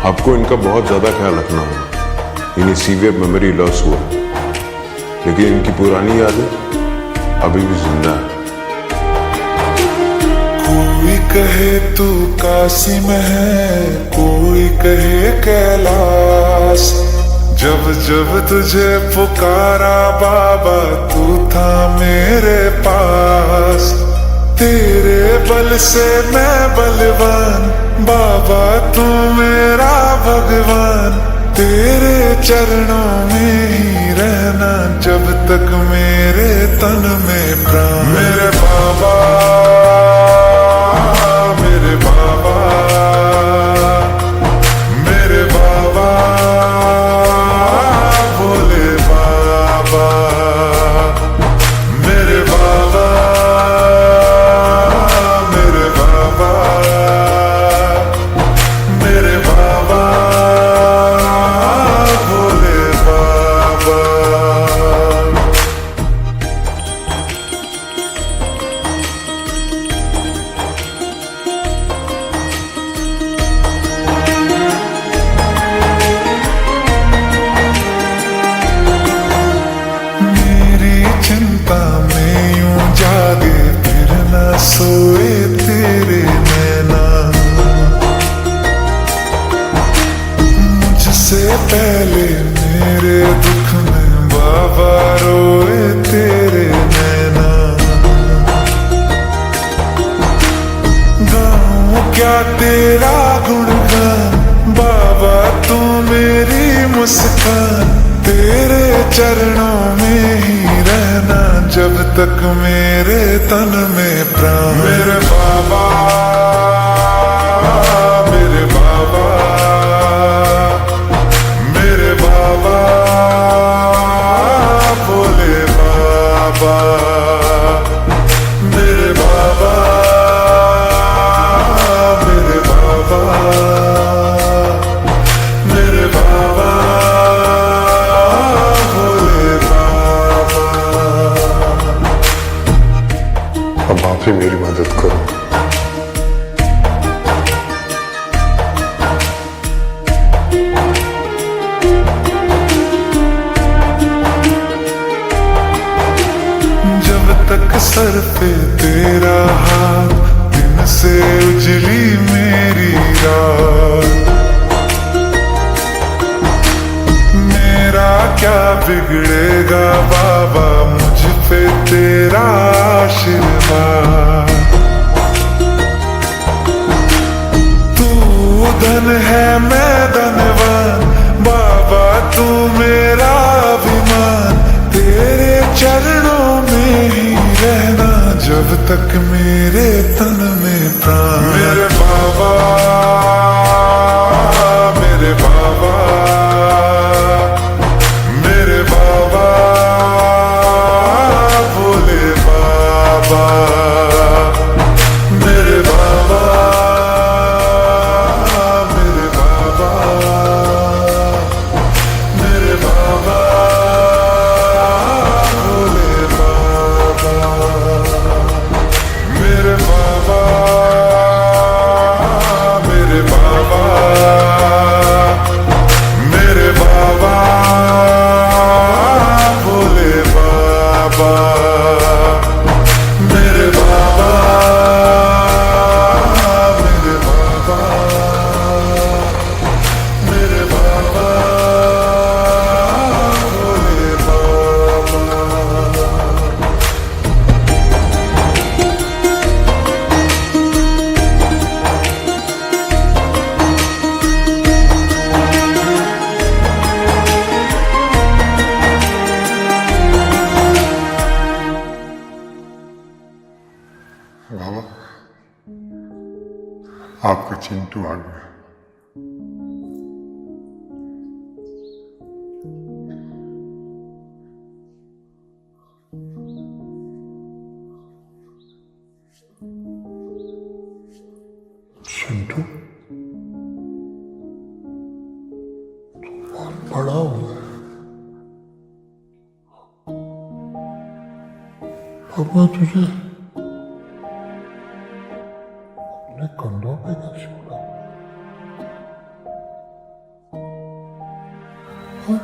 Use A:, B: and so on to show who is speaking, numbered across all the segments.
A: आपको इनका बहुत ज़्यादा ख्याल रखना होगा। इन्हें सीवियर मेमोरी लॉस हुआ, लेकिन इनकी पुरानी यादें अभी भी जिंदा है।
B: कोई कहे तू काशी में है, कोई कहे कैलाश। जब जब तुझे पुकारा बाबा, तू था मेरे पास। तेरे बल से मैं बलवान, बाबा तू मेरा भगवान। तेरे चरणों में ही रहना जब तक मेरे तन में प्राण। मेरे बाबा, मेरे बाबा, मेरे बाबा, भोले बाबा, मेरे बाबा, मेरे बाबा, मेरे बाबा, भोले बाबा। चिंता में यूं जागे फिर न सोए तेरे नैना। मुझसे पहले मेरे दुख में बाबा रोए तेरे नैना। गाऊं क्या तेरा गुणगान, बाबा तू मेरी मुस्कान। तेरे चरणों में ही रहना जब तक मेरे तन में प्राण। मेरे बाबा, मेरे बाबा, मेरे बाबा, भोले बाबा, मेरे बाबा, मेरे बाबा, मेरे बाबा, भोले बाबा।
A: अब आप ही मेरी मदद करो।
B: जब तक सर पे तेरा हाथ, दिन से उजली मेरी रात। मेरा क्या बिगड़ेगा बाबा, मुझ पे तेरा आशीर्वाद। तू धन है मैं धनवान, बाबा तू मेरा अभिमान। तेरे चरणों में ही रहना जब तक मेरे तन में प्राण। मेरे बाबा, मेरे बाबा, मेरे बाबा, भोले बाबा, मेरे बाबा, मेरे बाबा, मेरे बाबा, भोले बाबा, मेरे बाबा, मेरे बाबा, मेरे बाबा, भोले बाबा, मेरे बाबा, मेरे बाबा, मेरे बाबा, भोले बाबा।
A: बाबा, आपका चिंटू आ गया। चिंटू बहुत बड़ा हुआ है। पापा तुझे अपने कंधों पे कैसे उड़ा?
B: मेरी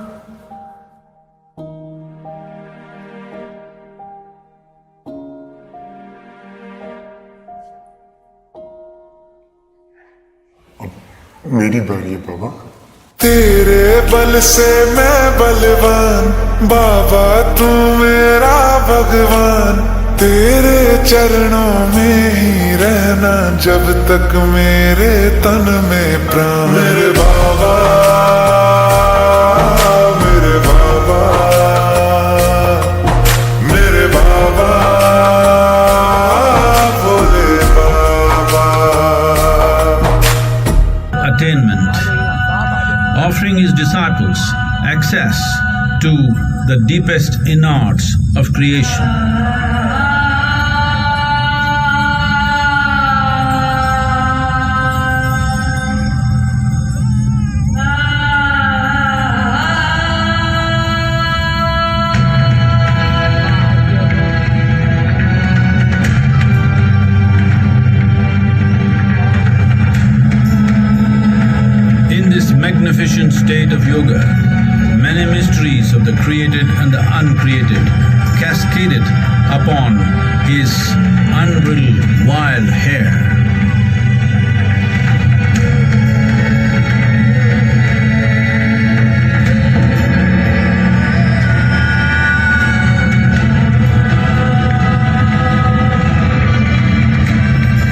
B: बारी है बाबा।
C: तेरे बल से मैं बलवान, बाबा तू मेरा भगवान। तेरे चरणों में ही रहना जब तक मेरे तन में प्राण। मेरे बाबा, मेरे बाबा, मेरे बाबा, भोले बाबा।
D: Attainment, offering his disciples access to the deepest innards of creation. In this magnificent state of yoga, many mysteries of the created and the uncreated cascaded upon his unbridled wild hair.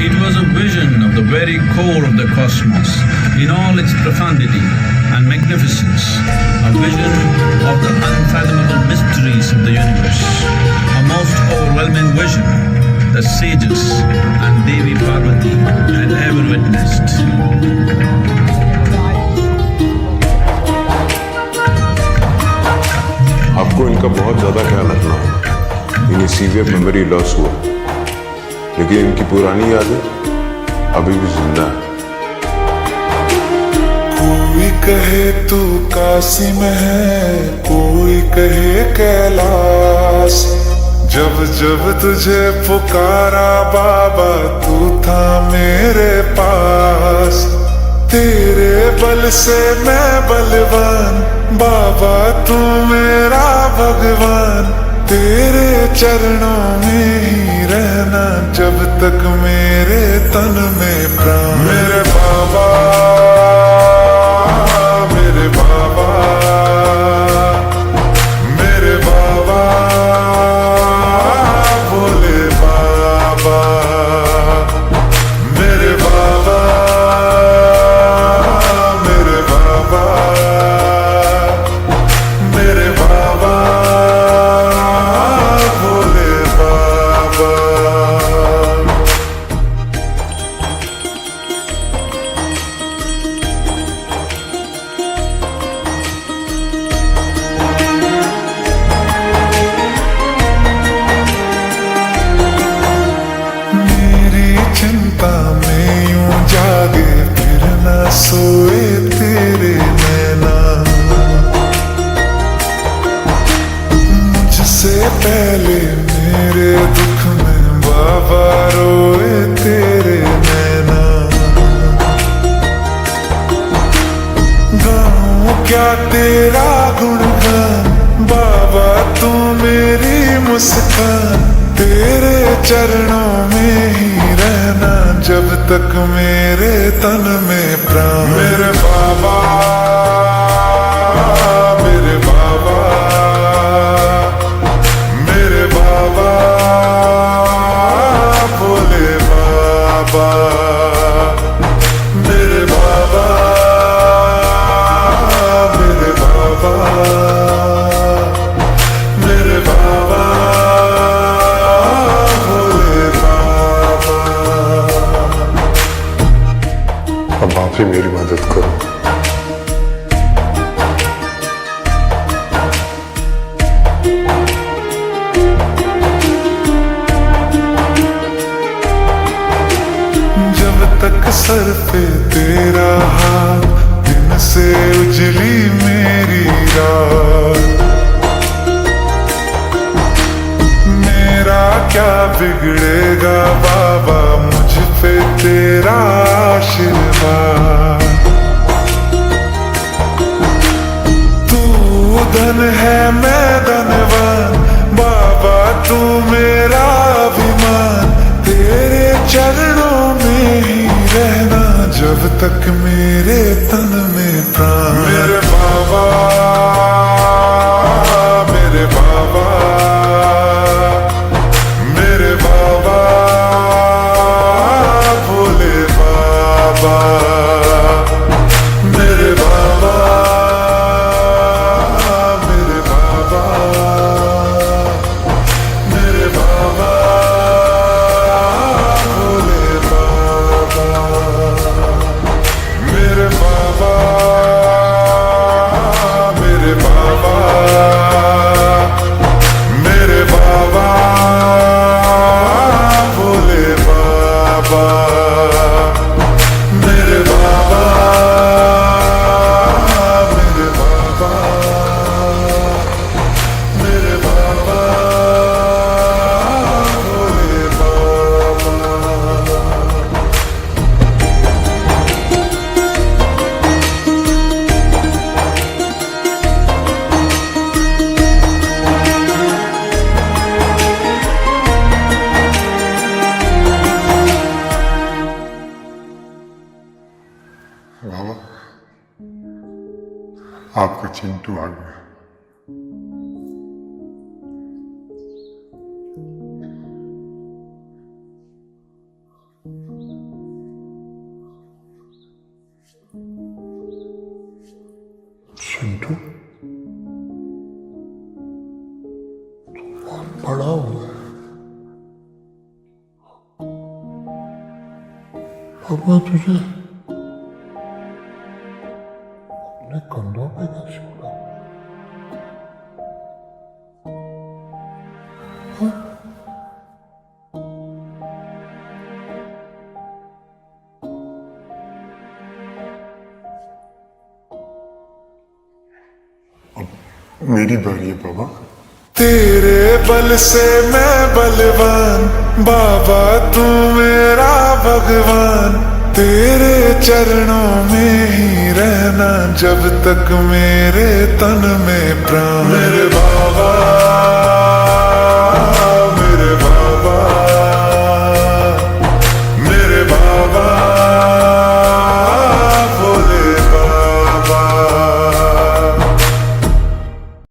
D: It was a vision of the very core of the cosmos in all its profundity and magnificence, a vision of the unfathomable mysteries of the universe, a most overwhelming vision the sages and Devi Parvati had ever witnessed.
A: आपको इनका बहुत ज़्यादा ख्याल रखना होगा। इन्हें severe memory loss हुआ, लेकिन इनकी पुरानी यादें अभी भी जिंदा है।
C: कोई कहे तू काशी में है, कोई कहे कैलाश। जब जब तुझे पुकारा बाबा तू था मेरे पास। तेरे बल से मैं बलवान, बाबा तू मेरा भगवान। तेरे चरणों में ही रहना जब तक मेरे तन में प्राण। मेरे बाबा, मेरे बाबा, मेरे बाबा, भोले बाबा। मेरे बाबा, मेरे बाबा, मेरे बाबा, भोले बाबा। चिंता में यूं जागे फिर न सोए तेरे नैना। मुझसे पहले मेरे दुख में बाबा रोए तेरे नैना। गाऊं क्या तेरा गुणगान, बाबा तू मेरी मुस्कान। तेरे चरणों में ही रहना जब तक मेरे तन में प्राण। मेरे बाबा, मेरे बाबा, मेरे बाबा, भोले बाबा। मेरे बाबा, मेरे बाबा, मेरे बाबा,
B: अब आप ही मेरी मदद करो।
C: जब तक सर पे तेरा हाथ, दिन से उजली मेरी रात। मेरा क्या बिगड़ेगा बाबा, मुझ पे तेरा आशीर्वाद। तू
B: मैं धनवान, बाबा तू मेरा अभिमान। तेरे चरणों में ही रहना जब तक मेरे तन में प्राण। मेरे बाबा, मेरे बाबा, मेरे बाबा, भोले बाबा, मेरे बाबा, मेरे बाबा, मेरे बाबा, भोले बाबा, मेरे बाबा, मेरे बाबा, मेरे बाबा, भोले बाबा, मेरे बाबा, मेरे बाबा, मेरे बाबा, भोले बाबा।
C: बाबा, आपका चिंटू आ गया। चिंटू बहुत बड़ा हुआ है। बाबा तुझे अपने कंधों पे कैसे उड़ा? अब मेरी बारी है बाबा।
B: तेरे बल से मैं बलवान, बाबा तू मेरा भगवान। तेरे चरणों में ही रहना जब तक मेरे तन में प्राण। मेरे बाबा,